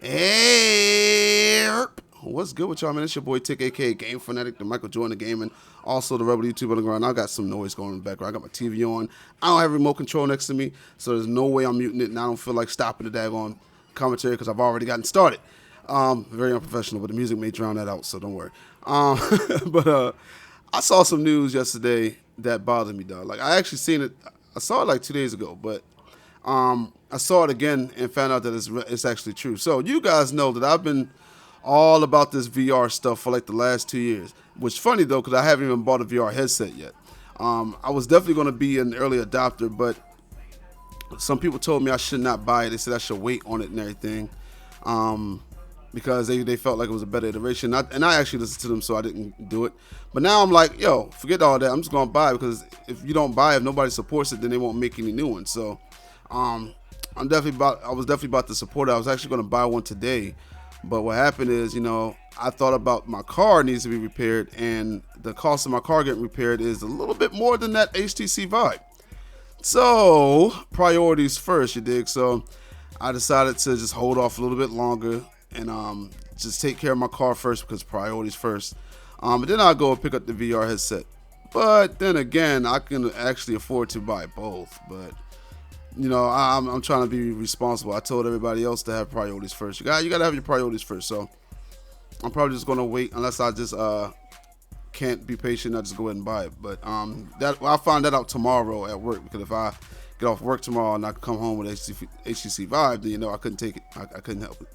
Hey, what's good with y'all, man? It's your boy Tick, aka Game Fanatic, the Michael Jordan of gaming, also the Rebel YouTube Underground. I got some noise going in the background. I got my TV on. I don't have a remote control next to me, so there's no way I'm muting it, and I don't feel like stopping the daggone commentary because I've already gotten started. Very unprofessional, but the music may drown that out, so don't worry. Um, but I saw some news yesterday that bothered me, dog. Like I actually seen it. I saw it like 2 days ago, but I saw it again and found out that it's actually true. So you guys know that I've been all about this VR stuff for like the last 2 years. Which is funny though, because I haven't even bought a VR headset yet. I was definitely going to be an early adopter, but some people told me I should not buy it. They said I should wait on it and everything, because they felt like it was a better iteration. And I actually listened to them, so I didn't do it. But now I'm like, yo, forget all that. I'm just going to buy it because if you don't buy it, if nobody supports it, then they won't make any new ones. So I was definitely about to support it. I was actually going to buy one today, but what happened is, I thought about my car needs to be repaired, and the cost of my car getting repaired is a little bit more than that HTC Vive. So priorities first, you dig? So I decided to just hold off a little bit longer and just take care of my car first because priorities first. And then I'll go and pick up the VR headset. But then again, I can actually afford to buy both, but I'm trying to be responsible. I told everybody else to have priorities first. You got to have your priorities first. So I'm probably just gonna wait unless I just can't be patient. I just go ahead and buy it. But I'll find that out tomorrow at work, because if I get off work tomorrow and I come home with HTC Vive, then I couldn't take it. I couldn't help it.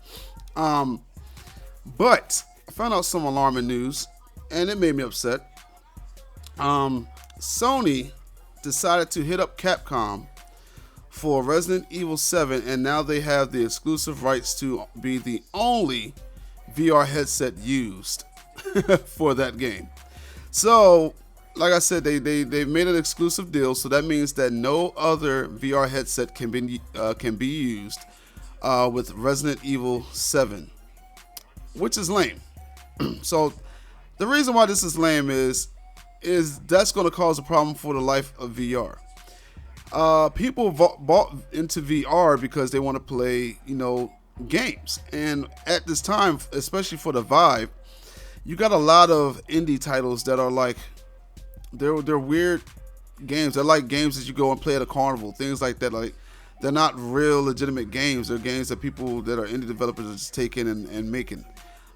But I found out some alarming news, and it made me upset. Sony decided to hit up Capcom for Resident Evil 7, and now they have the exclusive rights to be the only VR headset used for that game. So, like I said, they made an exclusive deal, so that means that no other VR headset can be used with Resident Evil 7, which is lame. So, the reason why this is lame is that's going to cause a problem for the life of VR. People bought into VR because they want to play, games. And at this time, especially for the Vive, you got a lot of indie titles that are like, they're weird games. They're like games that you go and play at a carnival, things like that. Like, they're not real legitimate games. They're games that people that are indie developers are just taking and making.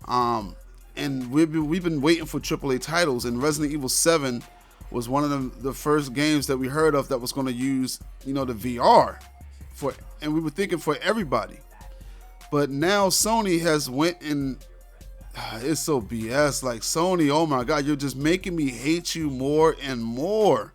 And we've been waiting for AAA titles, and Resident Evil 7 was one of the first games that we heard of that was going to use, the VR for, and we were thinking for everybody. But now Sony has went and it's so BS. Like, Sony, oh my God, you're just making me hate you more and more.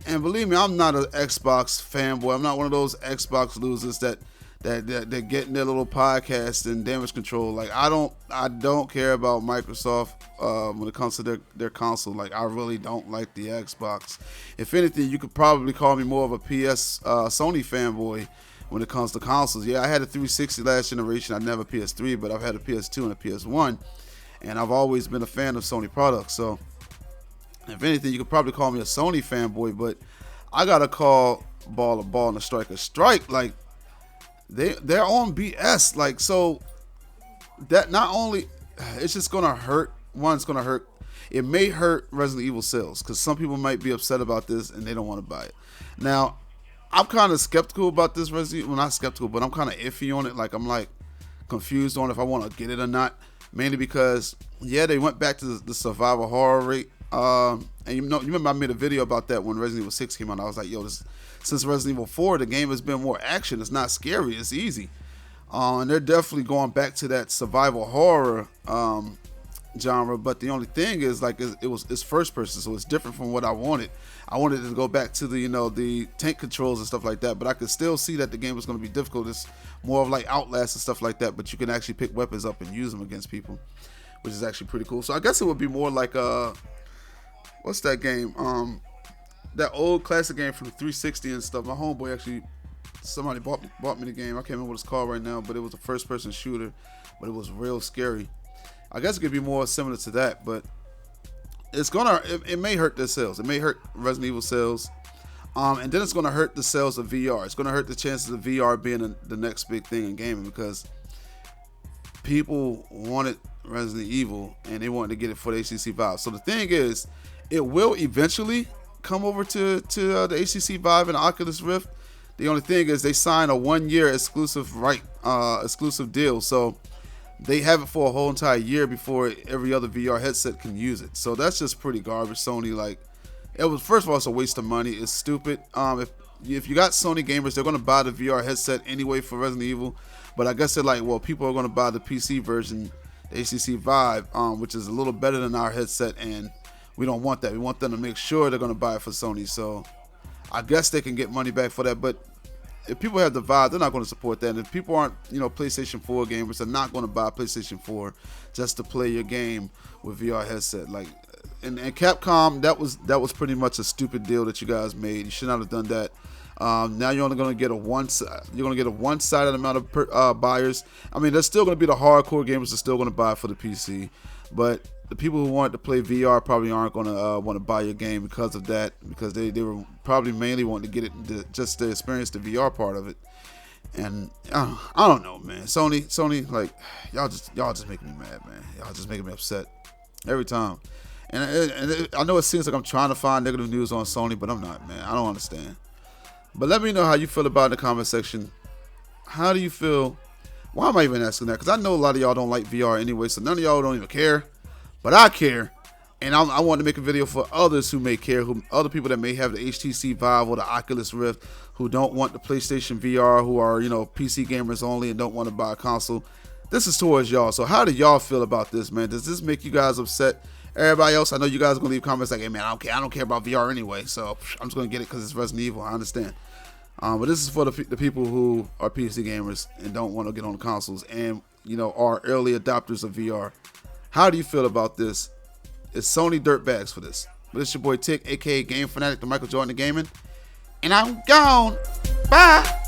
And believe me, I'm not an Xbox fanboy. I'm not one of those Xbox losers that get in their little podcast and damage control. Like, I don't care about Microsoft when it comes to their console. Like, I really don't like the Xbox. If anything, you could probably call me more of a Sony fanboy when it comes to consoles. Yeah, I had a 360 last generation. I never PS3, but I've had a PS2 and a PS1, and I've always been a fan of Sony products. So if anything, you could probably call me a Sony fanboy, but I gotta call ball a ball and a strike a strike. Like, they're on BS. Like, so that not only it's just gonna hurt. One, it's gonna hurt. It may hurt Resident Evil sales because some people might be upset about this and they don't want to buy it. Now, I'm kind of skeptical about this Resident Evil. Well, not skeptical, but I'm kind of iffy on it. Like, I'm like confused on if I want to get it or not. Mainly because, yeah, they went back to the survival horror rate. And you remember I made a video about that when Resident Evil 6 came out. I was like, yo, since Resident Evil 4, the game has been more action. It's not scary. It's easy. And they're definitely going back to that survival horror genre. But the only thing is, like, it's first person, so it's different from what I wanted. I wanted to go back to the tank controls and stuff like that. But I could still see that the game was going to be difficult. It's more of like Outlast and stuff like that. But you can actually pick weapons up and use them against people, which is actually pretty cool. So I guess it would be more like what's that game? That old classic game from the 360 and stuff. My homeboy actually, somebody bought me the game. I can't remember what it's called right now, but it was a first person shooter, but it was real scary. I guess it could be more similar to that, but it may hurt their sales. It may hurt Resident Evil sales. And then it's going to hurt the sales of VR. It's going to hurt the chances of VR being the next big thing in gaming, because people wanted Resident Evil and they wanted to get it for the HTC Vive. So the thing is, it will eventually come over to the HTC Vive and the Oculus Rift. The only thing is they signed a 1-year exclusive deal, so they have it for a whole entire year before every other VR headset can use it. So that's just pretty garbage. Sony, like, it was, first of all, it's a waste of money. It's stupid. If you got Sony gamers, they're gonna buy the VR headset anyway for Resident Evil. But I guess they're like, well, people are gonna buy the PC version, the HTC Vive, which is a little better than our headset, and we don't want that. We want them to make sure they're gonna buy it for Sony. So I guess they can get money back for that. But if people have the Vive, they're not going to support that. And if people aren't, PlayStation 4 gamers, they're not going to buy a PlayStation 4 just to play your game with VR headset. Like, and Capcom, that was pretty much a stupid deal that you guys made. You should not have done that. Now you're only going to get a one-sided amount of buyers. I mean, there's still going to be the hardcore gamers that are still going to buy it for the PC, but the people who want to play VR probably aren't going to want to buy your game because of that, because they were probably mainly wanting to get it just to experience the VR part of it. And I don't know, man. Sony, like, y'all just making me mad, man. Y'all just making me upset every time. And I know it seems like I'm trying to find negative news on Sony, but I'm not, man. I don't understand. But let me know how you feel about it in the comment section. How do you feel? Why am I even asking that? Because I know a lot of y'all don't like VR anyway, so none of y'all don't even care. But I care, and I want to make a video for others who may care, other people that may have the HTC Vive or the Oculus Rift, who don't want the PlayStation VR, who are, PC gamers only and don't want to buy a console. This is towards y'all. So how do y'all feel about this, man? Does this make you guys upset? Everybody else, I know you guys are going to leave comments like, hey, man, I don't care about VR anyway, so I'm just going to get it because it's Resident Evil. I understand. But this is for the people who are PC gamers and don't want to get on the consoles and, are early adopters of VR. How do you feel about this? Is Sony dirtbags for this? But it's your boy Tick, aka Game Fanatic, the Michael Jordan of gaming. And I'm gone. Bye.